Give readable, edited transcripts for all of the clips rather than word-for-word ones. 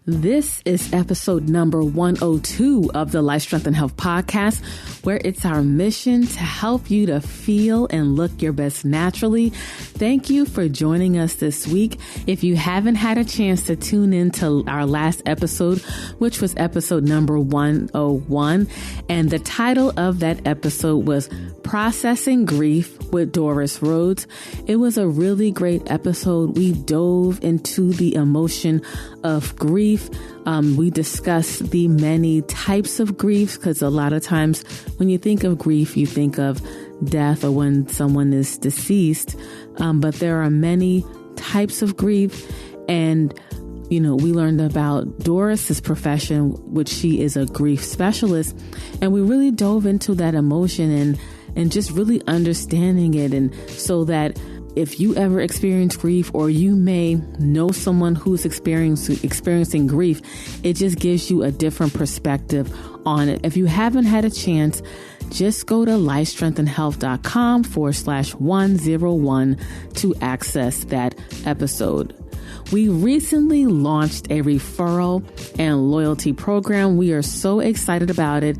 This is episode number 102 of the Life, Strength, and Health podcast, where it's our mission to help you to feel and look your best naturally. Thank you for joining us this week. If you haven't had a chance to tune into our last episode, which was episode number 101, and the title of that episode was Processing Grief with Doris Rhodes. It was a really great episode. We dove into the emotion of grief. We discussed the many types of grief, because a lot of times when you think of grief, you think of death or when someone is deceased. But there are many types of grief. And, we learned about Doris's profession, which she is a grief specialist. And we really dove into that emotion and just really understanding it. And so that if you ever experience grief, or you may know someone who's experiencing grief, it just gives you a different perspective on it. If you haven't had a chance, just go to lifestrengthandhealth.com/101 to access that episode. We recently launched a referral and loyalty program. We are so excited about it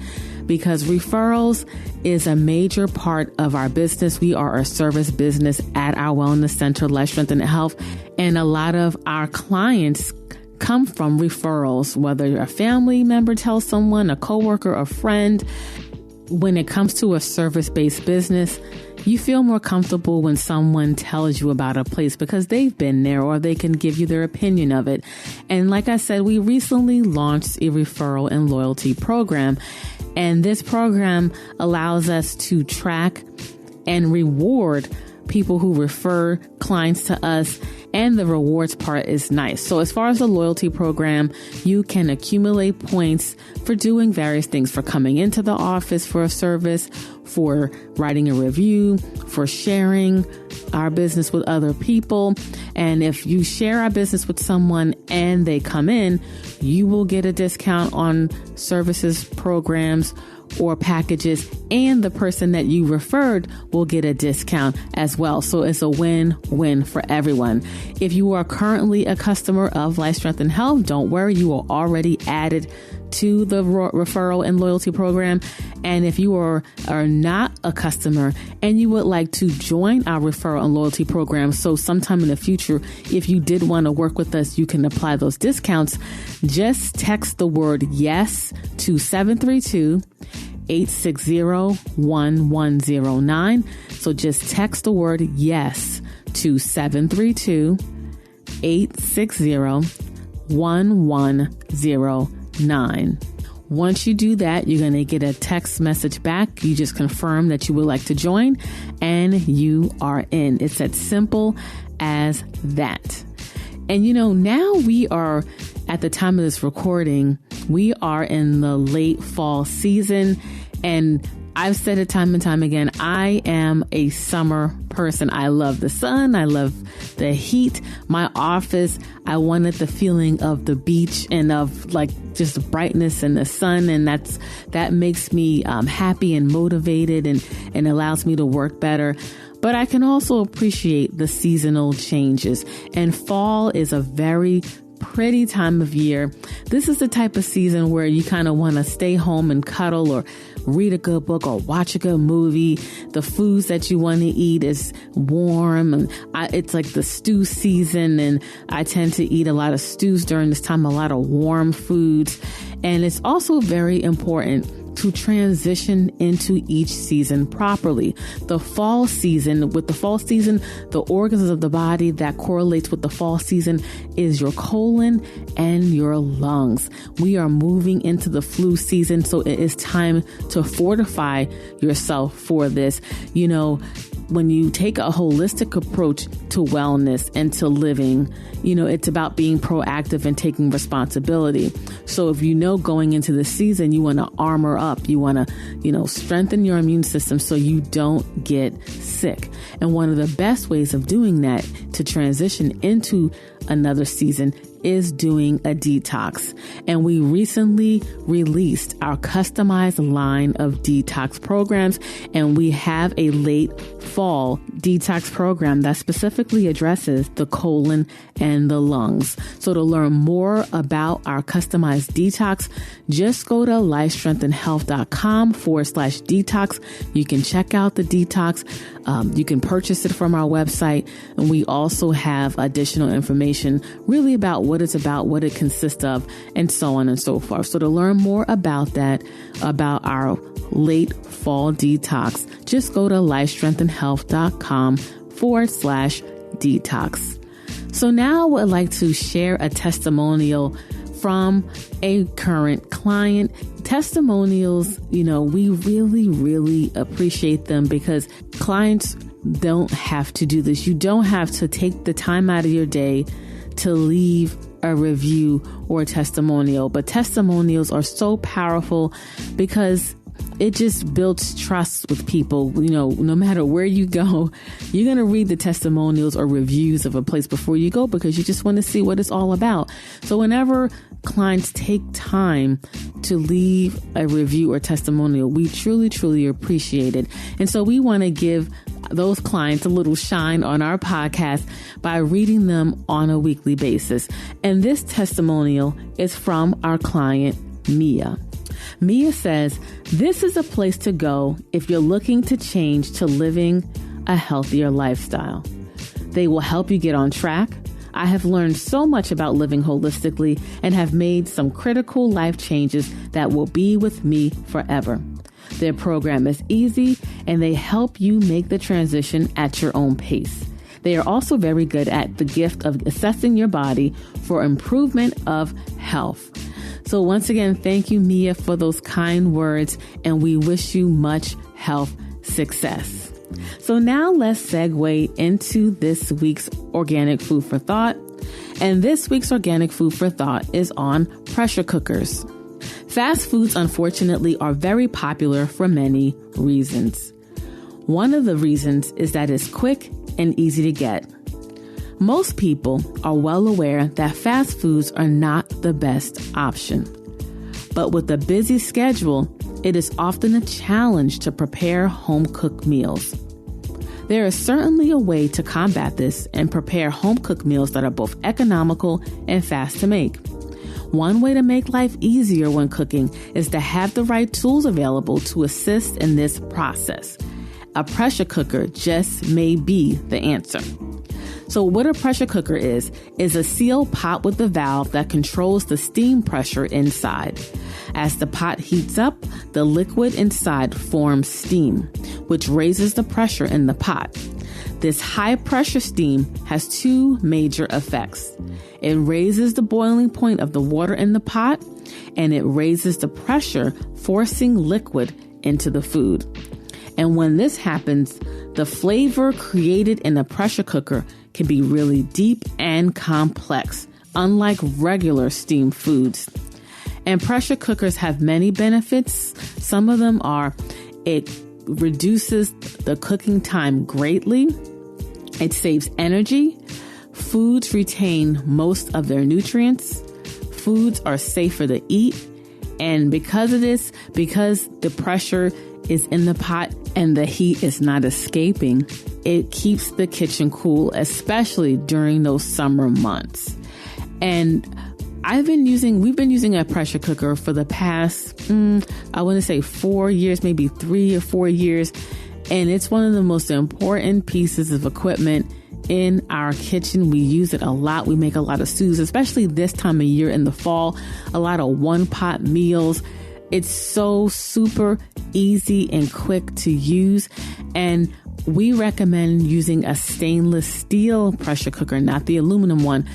because referrals is a major part of our business. We are a service business at our wellness center, Life, Strength, and Health. And a lot of our clients come from referrals, whether a family member tells someone, a coworker, a friend. When it comes to a service-based business, you feel more comfortable when someone tells you about a place because they've been there or they can give you their opinion of it. And like I said, we recently launched a referral and loyalty program. And this program allows us to track and reward people who refer clients to us. And the rewards part is nice. So as far as the loyalty program, you can accumulate points for doing various things, for coming into the office for a service, for writing a review, for sharing our business with other people. And if you share our business with someone and they come in, you will get a discount on services, programs, or packages, and the person that you referred will get a discount as well. So it's a win-win for everyone. If you are currently a customer of Life, Strength, and Health, don't worry, you are already added to the referral and loyalty program. And if you are not a customer and you would like to join our referral and loyalty program, so sometime in the future, if you did want to work with us, you can apply those discounts. Just text the word yes to 732-860-1109. So just text the word yes to 732-860-1109. Once you do that, you're going to get a text message back. You just confirm that you would like to join and you are in. It's as simple as that. And now we are at the time of this recording, we are in the late fall season, and I've said it time and time again, I am a summer person. I love the sun. I love the heat. My office, I wanted the feeling of the beach and of like just the brightness and the sun. And that makes me happy and motivated and allows me to work better. But I can also appreciate the seasonal changes. And fall is a very pretty time of year. This is the type of season where you kind of want to stay home and cuddle or read a good book or watch a good movie. The foods that you want to eat is warm, and it's like the stew season, and I tend to eat a lot of stews during this time, a lot of warm foods. And it's also very important to transition into each season properly. With the fall season, the organs of the body that correlates with the fall season is your colon and your lungs. We are moving into the flu season, so it is time to fortify yourself for this. When you take a holistic approach to wellness and to living, it's about being proactive and taking responsibility. So if going into the season, you want to armor up, you want to, strengthen your immune system so you don't get sick. And one of the best ways of doing that to transition into another season is doing a detox, and we recently released our customized line of detox programs, and we have a late fall detox program that specifically addresses the colon and the lungs. So to learn more about our customized detox, just go to lifestrengthandhealth.com/detox. You can check out the detox. You can purchase it from our website. And we also have additional information really about what it's about, what it consists of, and so on and so forth. So to learn more about that, about our late fall detox, just go to lifestrengthandhealth.com/detox. So now I would like to share a testimonial from a current client. Testimonials, we really appreciate them because clients don't have to do this. You don't have to take the time out of your day to leave a review or a testimonial, but testimonials are so powerful because it just builds trust with people. No matter where you go, you're going to read the testimonials or reviews of a place before you go because you just want to see what it's all about. So whenever clients take time to leave a review or testimonial, we truly appreciate it. And so we want to give those clients a little shine on our podcast by reading them on a weekly basis. And this testimonial is from our client, Mia. Mia says, "This is a place to go if you're looking to change to living a healthier lifestyle. They will help you get on track. I have learned so much about living holistically and have made some critical life changes that will be with me forever. Their program is easy and they help you make the transition at your own pace. They are also very good at the gift of assessing your body for improvement of health." So once again, thank you, Mia, for those kind words, and we wish you much health success. So now let's segue into this week's Organic Food for Thought. And this week's Organic Food for Thought is on pressure cookers. Fast foods, unfortunately, are very popular for many reasons. One of the reasons is that it's quick and easy to get. Most people are well aware that fast foods are not the best option. But with a busy schedule, it is often a challenge to prepare home-cooked meals. There is certainly a way to combat this and prepare home-cooked meals that are both economical and fast to make. One way to make life easier when cooking is to have the right tools available to assist in this process. A pressure cooker just may be the answer. So what a pressure cooker is a sealed pot with a valve that controls the steam pressure inside. As the pot heats up, the liquid inside forms steam, which raises the pressure in the pot. This high pressure steam has two major effects. It raises the boiling point of the water in the pot, and it raises the pressure, forcing liquid into the food. And when this happens, the flavor created in a pressure cooker can be really deep and complex, unlike regular steamed foods. And pressure cookers have many benefits. Some of them are, it reduces the cooking time greatly. It saves energy. Foods retain most of their nutrients. Foods are safer to eat. And because of this, because the pressure is in the pot and the heat is not escaping, it keeps the kitchen cool, especially during those summer months. And we've been using a pressure cooker for the past, I want to say 4 years, maybe 3 or 4 years. And it's one of the most important pieces of equipment in our kitchen. We use it a lot. We make a lot of stews, especially this time of year in the fall, a lot of one-pot meals. It's so super easy and quick to use. And we recommend using a stainless steel pressure cooker, not the aluminum one.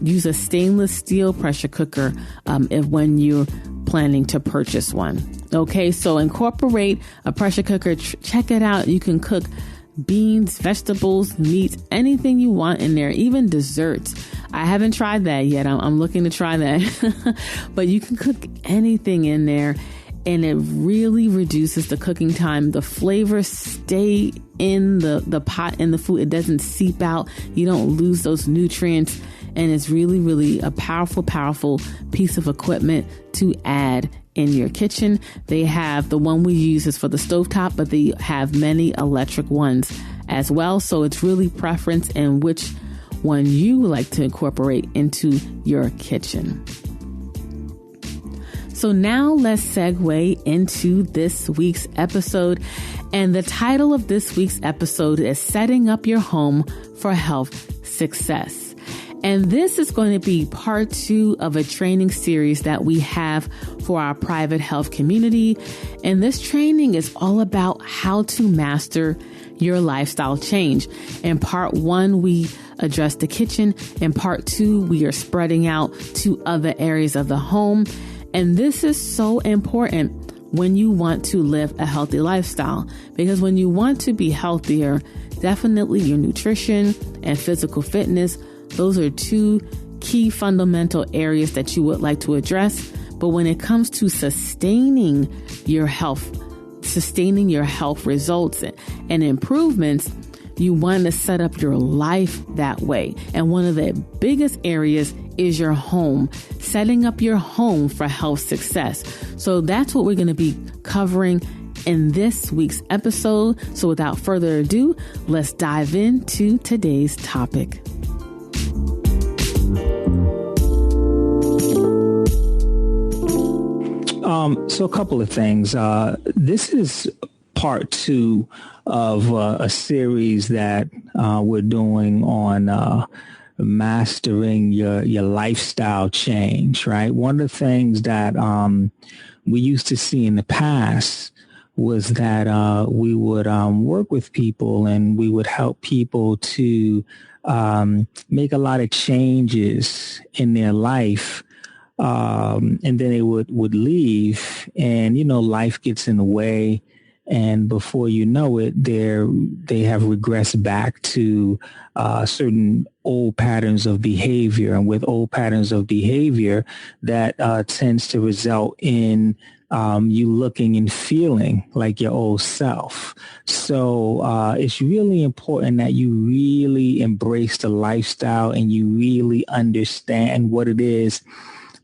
Use a stainless steel pressure cooker when you're planning to purchase one. Okay, so incorporate a pressure cooker. Check it out. You can cook beans, vegetables, meats, anything you want in there, even desserts. I haven't tried that yet. I'm looking to try that. But you can cook anything in there, and it really reduces the cooking time. The flavors stay in the pot, in the food. It doesn't seep out. You don't lose those nutrients. And it's really, really a powerful piece of equipment to add in your kitchen. They have the one we use is for the stovetop, but they have many electric ones as well. So it's really preference in which one you like to incorporate into your kitchen. So now let's segue into this week's episode. And the title of this week's episode is Setting Up Your Home for Health Success. And this is going to be part 2 of a training series that we have for our private health community. And this training is all about how to master your lifestyle change. In part 1, we address the kitchen. In part 2, we are spreading out to other areas of the home. And this is so important when you want to live a healthy lifestyle, because when you want to be healthier, definitely your nutrition and physical fitness, those are 2 key fundamental areas that you would like to address. But when it comes to sustaining your health results and improvements, you want to set up your life that way. And one of the biggest areas is your home, setting up your home for health success. So that's what we're going to be covering in this week's episode. So without further ado, let's dive into today's topic. So a couple of things. This is part 2 of a series that we're doing on mastering your lifestyle change, right? One of the things that we used to see in the past was that we would work with people and we would help people to make a lot of changes in their life. And then they would leave, and, life gets in the way. And before you know it, they have regressed back to certain old patterns of behavior. And with old patterns of behavior, that tends to result in you looking and feeling like your old self. So it's really important that you really embrace the lifestyle and you really understand what it is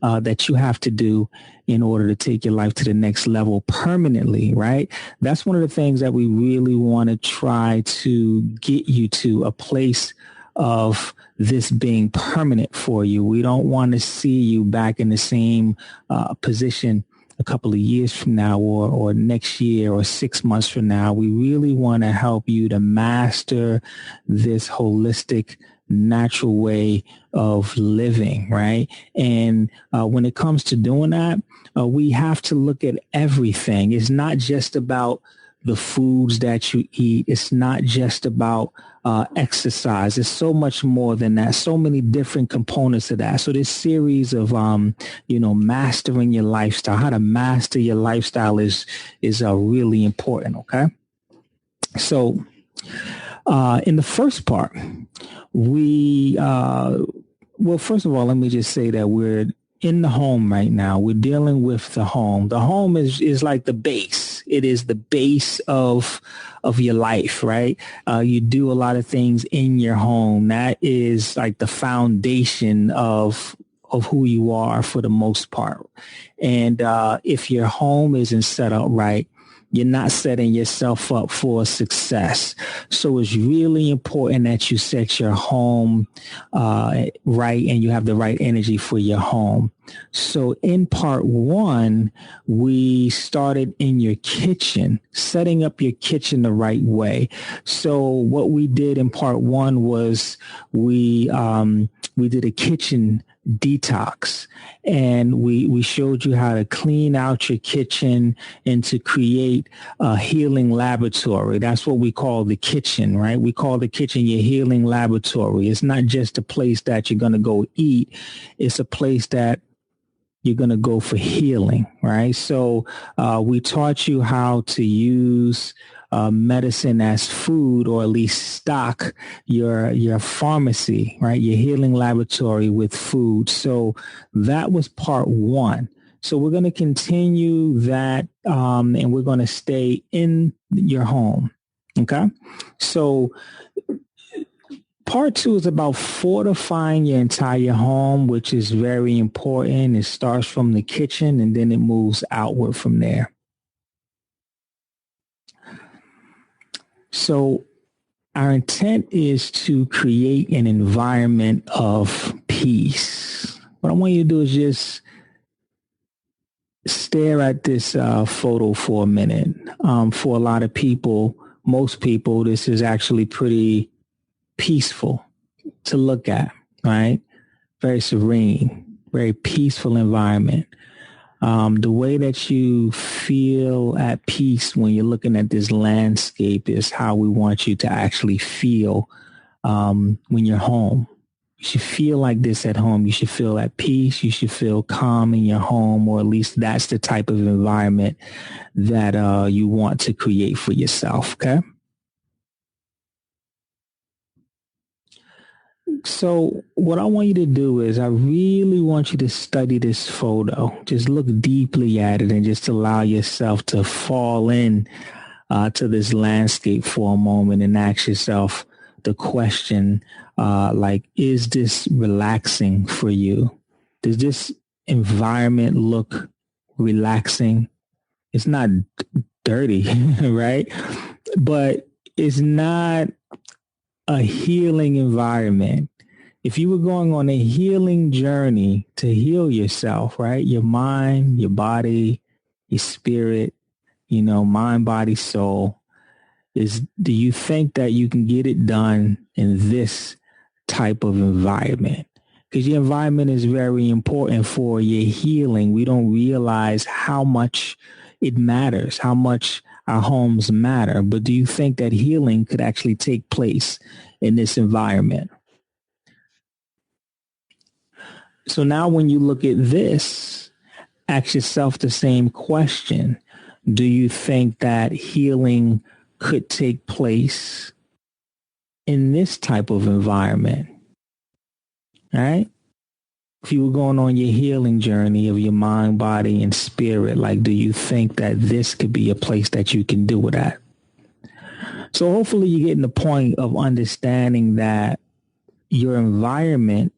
that you have to do in order to take your life to the next level permanently, right? That's one of the things that we really want to try to get you to, a place of this being permanent for you. We don't want to see you back in the same position a couple of years from now or next year or 6 months from now. We really want to help you to master this holistic, natural way of living, right? And when it comes to doing that, we have to look at everything. It's not just about the foods that you eat. It's not just about exercise. It's so much more than that. So many different components of that. So this series of, mastering your lifestyle, how to master your lifestyle is really important. Okay. So in the first part, first of all, let me just say that we're in the home right now. We're dealing with the home. The home is like the base. It is the base of your life, right? You do a lot of things in your home. That is like the foundation of who you are for the most part. And if your home isn't set up right, you're not setting yourself up for success. So it's really important that you set your home right and you have the right energy for your home. So in part 1, we started in your kitchen, setting up your kitchen the right way. So what we did in part 1 was we did a kitchen detox, and we showed you how to clean out your kitchen and to create a healing laboratory. That's what we call the kitchen, right? We call the kitchen your healing laboratory. It's not just a place that you're going to go eat. It's a place that you're going to go for healing, right? So we taught you how to use medicine as food, or at least stock your pharmacy, right? Your healing laboratory with food. So that was part 1. So we're going to continue that, and we're going to stay in your home. Okay. So Part two is about fortifying your entire home, which is very important. It starts from the kitchen and then it moves outward from there. So our intent is to create an environment of peace. What I want you to do is just stare at this photo for a minute. For a lot of people, most people, this is actually pretty peaceful to look at, right? Very serene, very peaceful environment. The way that you feel at peace when you're looking at this landscape is how we want you to actually feel when you're home. You should feel like this at home. You should feel at peace. You should feel calm in your home, or at least that's the type of environment that you want to create for yourself, okay? So what I want you to do is I really want you to study this photo. Just look deeply at it and just allow yourself to fall in to this landscape for a moment and ask yourself the question, like, is this relaxing for you? Does this environment look relaxing? It's not dirty, right? But it's not a healing environment. If you were going on a healing journey to heal yourself, right? Your mind, your body, your spirit, mind, body, soul, do you think that you can get it done in this type of environment? Because your environment is very important for your healing. We don't realize how much it matters, how much our homes matter. But do you think that healing could actually take place in this environment? So now when you look at this, ask yourself the same question. Do you think that healing could take place in this type of environment? All right? If you were going on your healing journey of your mind, body, and spirit, like, do you think that this could be a place that you can do it at? So hopefully you're getting the point of understanding that your environment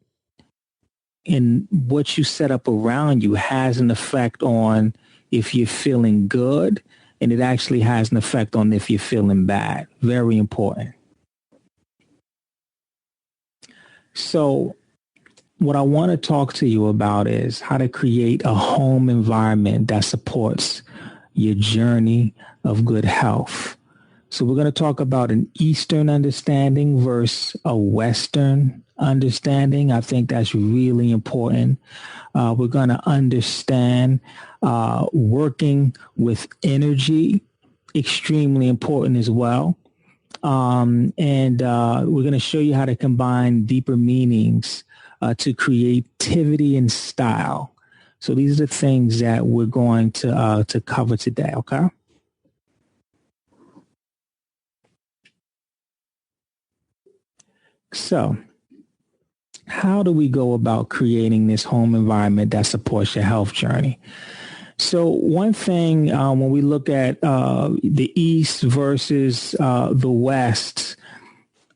and what you set up around you has an effect on if you're feeling good, and it actually has an effect on if you're feeling bad. Very important. So what I want to talk to you about is how to create a home environment that supports your journey of good health. So we're going to talk about an Eastern understanding versus a Western understanding. I think that's really important. We're going to understand working with energy, extremely important as well. And we're going to show you how to combine deeper meanings to creativity and style. So these are the things that we're going to cover today, okay? So how do we go about creating this home environment that supports your health journey? So one thing, when we look at the East versus the West,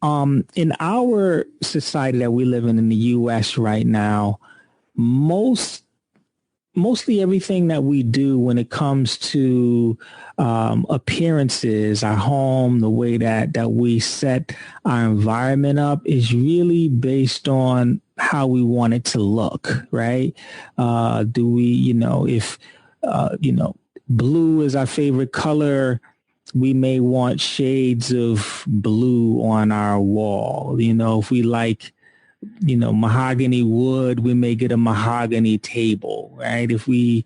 in our society that we live in the U.S. right now, mostly everything that we do when it comes to appearances, our home, the way that we set our environment up is really based on how we want it to look, right? Do we, if, blue is our favorite color, we may want shades of blue on our wall. If we like, mahogany wood, we may get a mahogany table, right? If we,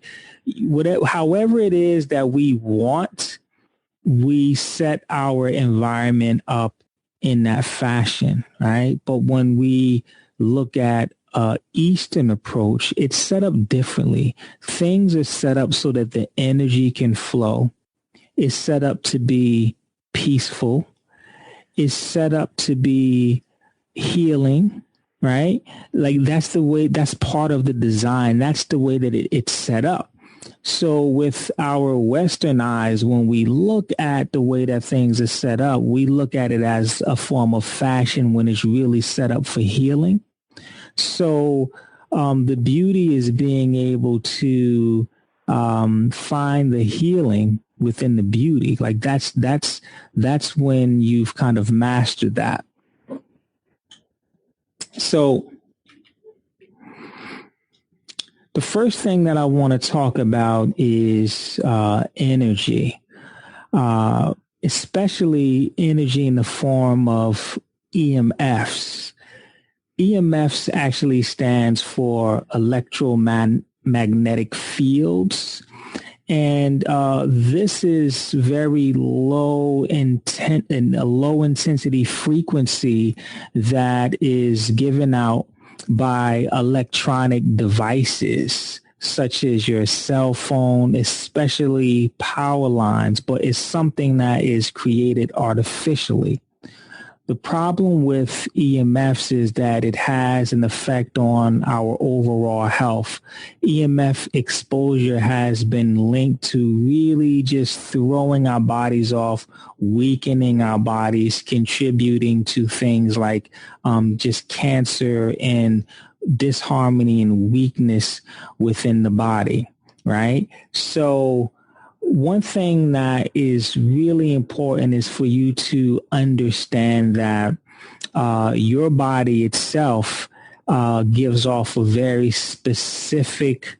however it is that we want, we set our environment up in that fashion, right? But when we look at Eastern approach, it's set up differently. Things are set up so that the energy can flow. It's set up to be peaceful. It's set up to be healing, right? Like that's the way, that's part of the design. That's the way that it's set up. So with our Western eyes, when we look at the way that things are set up, we look at it as a form of fashion when it's really set up for healing. So the beauty is being able to find the healing within the beauty. Like that's when you've kind of mastered that. So the first thing that I want to talk about is energy, especially energy in the form of EMFs. EMFs actually stands for electromagnetic fields. And this is very low intensity frequency that is given out by electronic devices such as your cell phone, especially power lines, but it's something that is created artificially. The problem with EMFs is that it has an effect on our overall health. EMF exposure has been linked to really just throwing our bodies off, weakening our bodies, contributing to things like just cancer and disharmony and weakness within the body, right? So one thing that is really important is for you to understand that your body itself gives off a very specific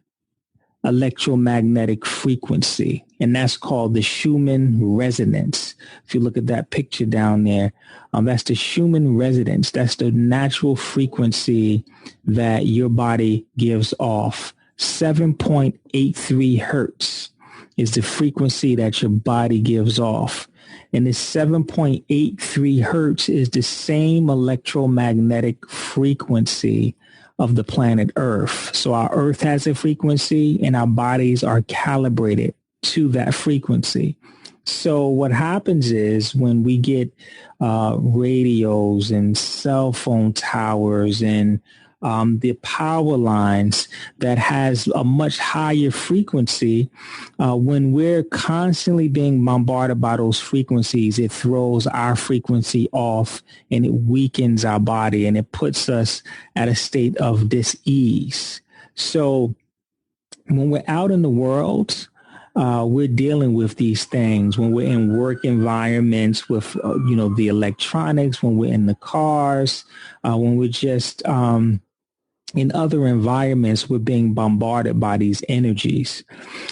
electromagnetic frequency, and that's called the Schumann resonance. If you look at that picture down there, that's the Schumann resonance. That's the natural frequency that your body gives off. 7.83 hertz is the frequency that your body gives off. And this 7.83 hertz is the same electromagnetic frequency of the planet Earth. So our Earth has a frequency and our bodies are calibrated to that frequency. So what happens is when we get radios and cell phone towers and the power lines that has a much higher frequency, when we're constantly being bombarded by those frequencies, it throws our frequency off and it weakens our body and it puts us at a state of dis-ease. So when we're out in the world, we're dealing with these things when we're in work environments with, the electronics, when we're in the cars, when we're just in other environments, we're being bombarded by these energies.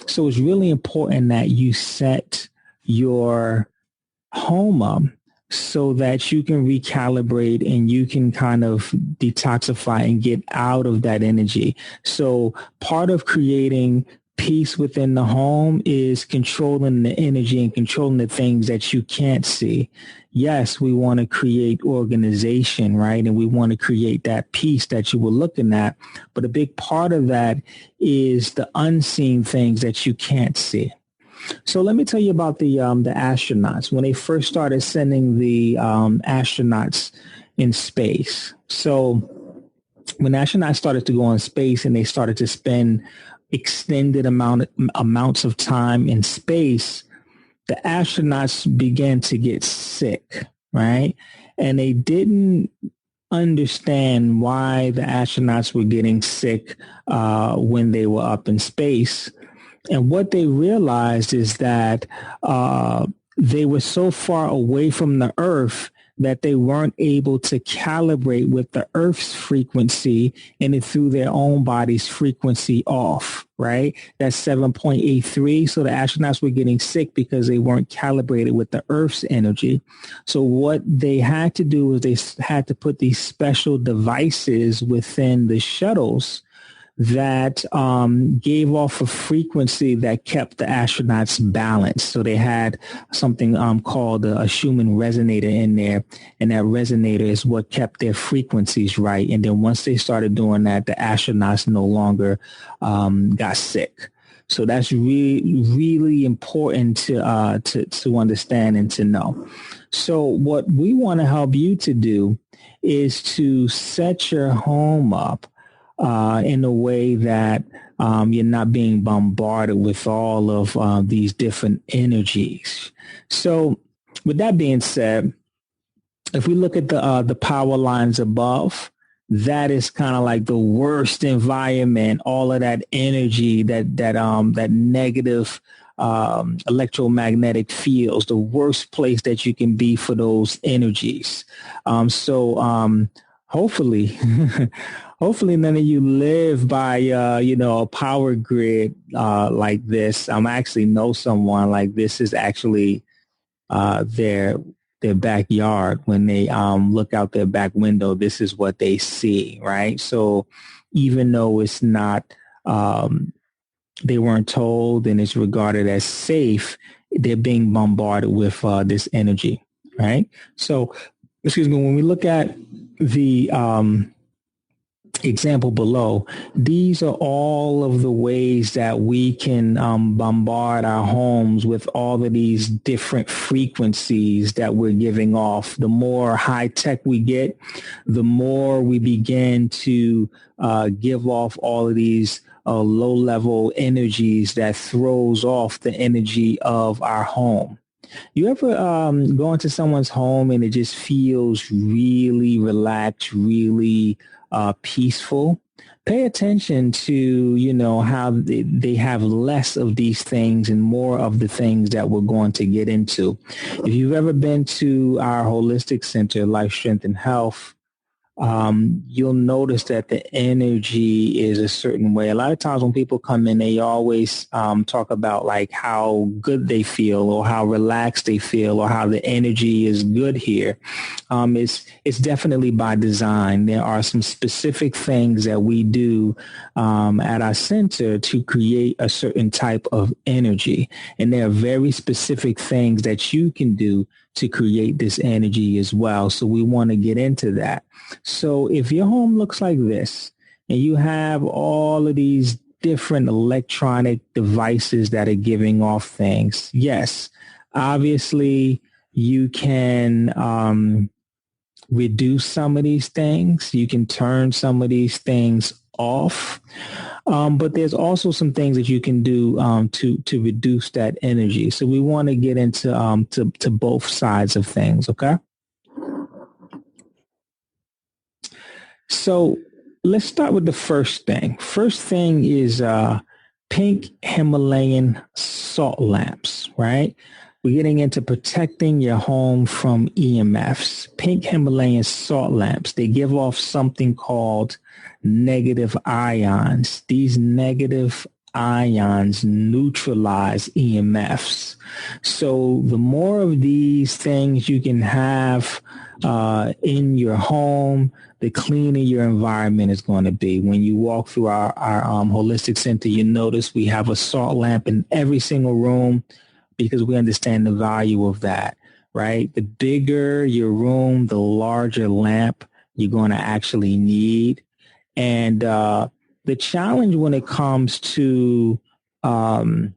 So it's really important that you set your home up so that you can recalibrate and you can kind of detoxify and get out of that energy. So part of creating peace within the home is controlling the energy and controlling the things that you can't see. Yes, we want to create organization, right? And we want to create that peace that you were looking at. But a big part of that is the unseen things that you can't see. So let me tell you about the astronauts when they first started sending the astronauts in space. So when astronauts started to go in space and they started to spend extended amounts of time in space, the astronauts began to get sick, right? And they didn't understand why the astronauts were getting sick when they were up in space. And what they realized is that they were so far away from the Earth that they weren't able to calibrate with the Earth's frequency, and it threw their own body's frequency off, right? That's 7.83. So the astronauts were getting sick because they weren't calibrated with the Earth's energy. So what they had to do was they had to put these special devices within the shuttles that gave off a frequency that kept the astronauts balanced. So they had something called a Schumann resonator in there, and that resonator is what kept their frequencies right. And then once they started doing that, the astronauts no longer got sick. So that's really, really important to understand and to know. So what we want to help you to do is to set your home up in a way that you're not being bombarded with all of these different energies. So with that being said, if we look at the power lines above, that is kind of like the worst environment. All of that energy, that negative electromagnetic fields, the worst place that you can be for those energies. So hopefully, hopefully none of you live by a power grid like this. I actually know someone like this is actually their backyard. When they look out their back window, this is what they see, right? So even though it's not, they weren't told and it's regarded as safe, they're being bombarded with this energy, right? So, excuse me, when we look at the example below, these are all of the ways that we can bombard our homes with all of these different frequencies that we're giving off. The more high tech we get, the more we begin to give off all of these low level energies that throws off the energy of our home. You ever go into someone's home and it just feels really relaxed, really peaceful? Pay attention to, how they have less of these things and more of the things that we're going to get into. If you've ever been to our holistic center, Life, Strength, and Health, you'll notice that the energy is a certain way. A lot of times when people come in, they always talk about like how good they feel or how relaxed they feel or how the energy is good here. It's definitely by design. There are some specific things that we do at our center to create a certain type of energy. And there are very specific things that you can do to create this energy as well. So we want to get into that. So if your home looks like this and you have all of these different electronic devices that are giving off things, yes, obviously you can reduce some of these things. You can turn some of these things off. But there's also some things that you can do to reduce that energy. So we want to get into to both sides of things. Okay. So let's start with the first thing. First thing is pink Himalayan salt lamps, right? We're getting into protecting your home from EMFs. Pink Himalayan salt lamps, they give off something called negative ions. These negative ions neutralize EMFs. So the more of these things you can have in your home, the cleaner your environment is going to be. When you walk through our holistic center, you notice we have a salt lamp in every single room because we understand the value of that, right? The bigger your room, the larger lamp you're going to actually need. And the challenge when it comes to the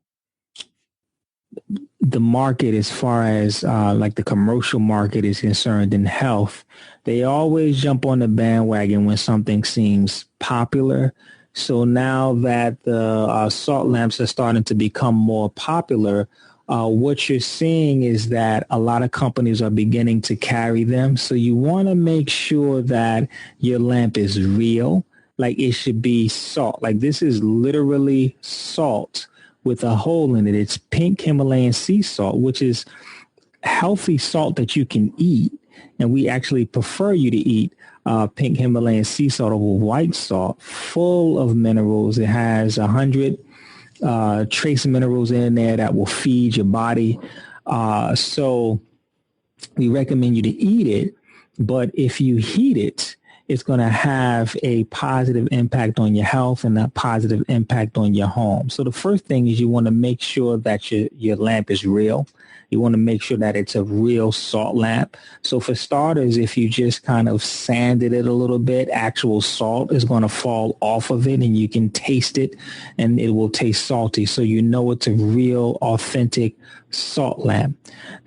market, as far as like the commercial market is concerned in health, they always jump on the bandwagon when something seems popular. So now that the salt lamps are starting to become more popular, what you're seeing is that a lot of companies are beginning to carry them. So you want to make sure that your lamp is real. Like it should be salt. Like this is literally salt with a hole in it. It's pink Himalayan sea salt, which is healthy salt that you can eat. And we actually prefer you to eat pink Himalayan sea salt over white salt, full of minerals. It has 100 trace minerals in there that will feed your body. So we recommend you to eat it. But if you heat it, it's going to have a positive impact on your health and a positive impact on your home. So the first thing is you want to make sure that your lamp is real. You want to make sure that it's a real salt lamp. So for starters, if you just kind of sanded it a little bit, actual salt is going to fall off of it and you can taste it and it will taste salty. So you know it's a real, authentic salt lamp.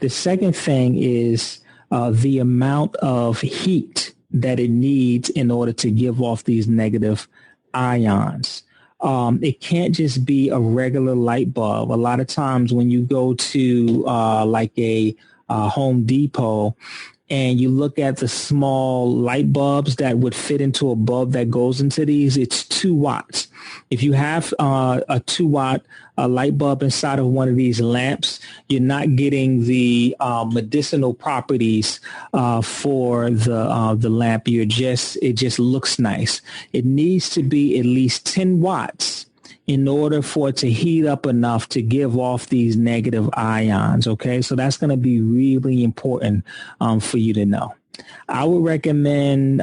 The second thing is the amount of heat that it needs in order to give off these negative ions. It can't just be a regular light bulb. A lot of times when you go to like a Home Depot and you look at the small light bulbs that would fit into a bulb that goes into these, it's 2 watts. If you have a 2 watt light bulb inside of one of these lamps, you're not getting the medicinal properties for the lamp. It just looks nice. It needs to be at least 10 watts in order for it to heat up enough to give off these negative ions. Okay, so that's going to be really important for you to know. I would recommend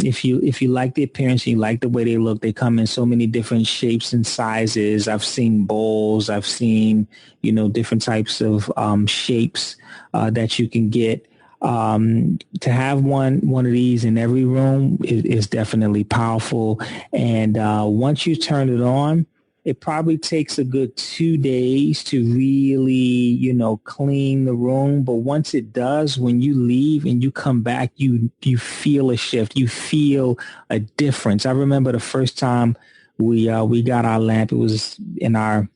if you like the appearance, you like the way they look, they come in so many different shapes and sizes. I've seen bowls, I've seen, different types of shapes that you can get. To have one of these in every room is definitely powerful. And once you turn it on, it probably takes a good 2 days to really, clean the room. But once it does, when you leave and you come back, you feel a shift. You feel a difference. I remember the first time we got our lamp. It was in our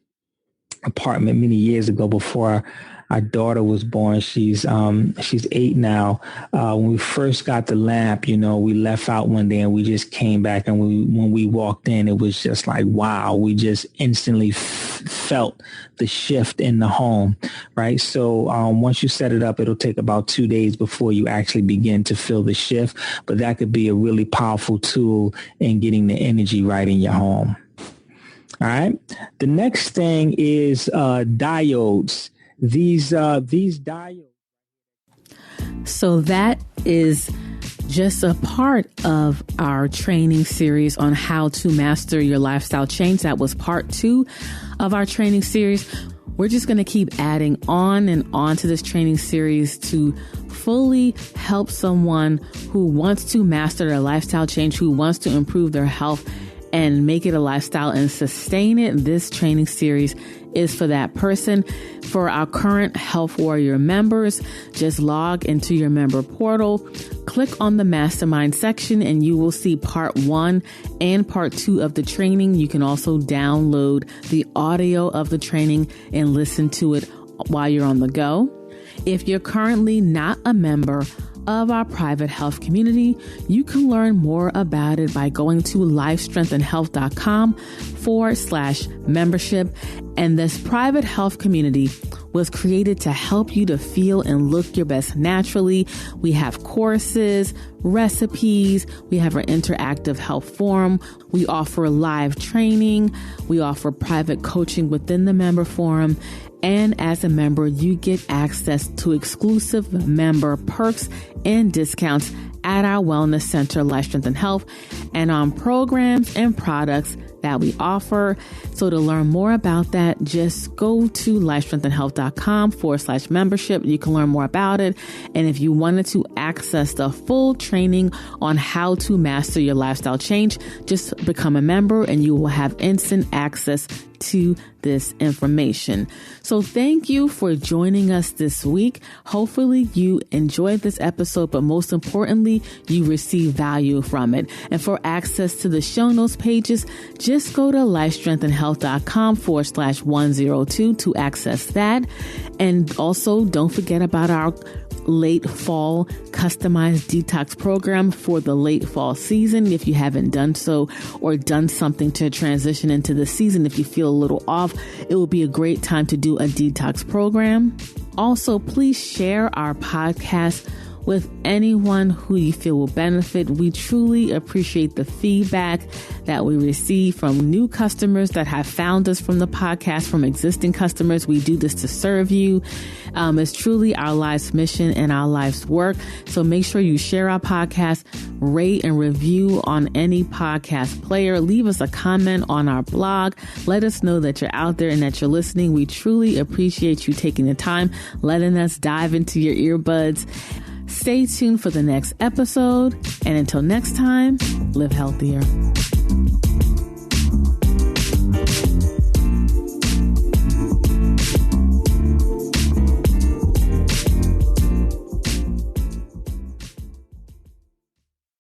apartment many years ago before our daughter was born. She's 8 now. When we first got the lamp, we left out one day and we just came back, and when we walked in, it was just like, wow, we just instantly felt the shift in the home, right? So once you set it up, it'll take about 2 days before you actually begin to feel the shift, but that could be a really powerful tool in getting the energy right in your home. All right. The next thing is diodes. These diodes. So that is just a part of our training series on how to master your lifestyle change. That was part 2 of our training series. We're just going to keep adding on and on to this training series to fully help someone who wants to master their lifestyle change, who wants to improve their health and make it a lifestyle and sustain it. This training series is for that person. For our current Health Warrior members, just log into your member portal, click on the mastermind section, and you will see part 1 and part 2 of the training. You can also download the audio of the training and listen to it while you're on the go. If you're currently not a member of our private health community, you can learn more about it by going to lifestrengthandhealth.com/membership. And this private health community was created to help you to feel and look your best naturally. We have courses, recipes, we have our interactive health forum, we offer live training, we offer private coaching within the member forum. And as a member, you get access to exclusive member perks and discounts at our wellness center, Life Strength and Health, and on programs and products that we offer. So to learn more about that, just go to lifestrengthandhealth.com/membership. You can learn more about it. And if you wanted to access the full training on how to master your lifestyle change, just become a member and you will have instant access to this information. So thank you for joining us this week. Hopefully you enjoyed this episode, but most importantly, you receive value from it. And for access to the show notes pages, just go to lifestrengthandhealth.com/102 to access that. And also don't forget about our late fall customized detox program for the late fall season. If you haven't done so or done something to transition into the season, if you feel a little off, it will be a great time to do a detox program. Also, please share our podcast with anyone who you feel will benefit. We truly appreciate the feedback that we receive from new customers that have found us from the podcast, from existing customers. We do this to serve you. It's truly our life's mission and our life's work. So make sure you share our podcast, rate and review on any podcast player. Leave us a comment on our blog. Let us know that you're out there and that you're listening. We truly appreciate you taking the time, letting us dive into your earbuds. Stay tuned for the next episode. And until next time, live healthier.